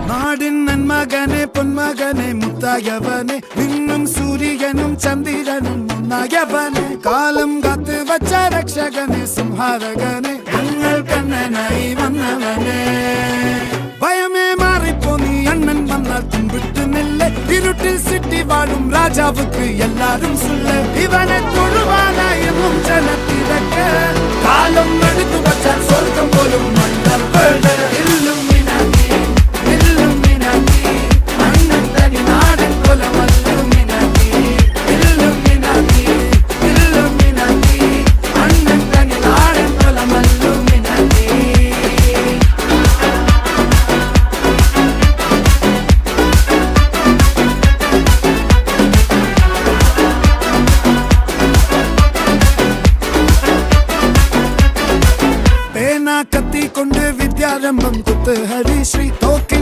നാടിൻ നന്മകനെ പൊന്മകനെ മുത്തായവനെ നിന്നും സൂര്യനും ചന്ദ്രനും ഒന്നായവനെ കാലം കാത്ത് വച്ച രക്ഷകനെ സംഹാരകനെ ഞങ്ങൾ കണ്ണനായി വന്നവനെ ഭയമേ മാറിപ്പോ നീ അണ്ണൻ വന്നാൽ തുമ്പിട്ട് നെല്ല് ഇരുട്ടിൽ സിറ്റി വാഴും രാജാവുക്ക് എല്ലാരും സുല്ല ഇവനെ തൊഴുവാനായെന്നും ജനത്തിരക്ക് കാലം എടുത്തു വച്ചാൽ സ്വർഗം പോലും മണ്ണപ്പേട് കത്തിക്കൊണ്ട് വിദ്യാരംഭം കുത്ത് ഹരിശ്രീ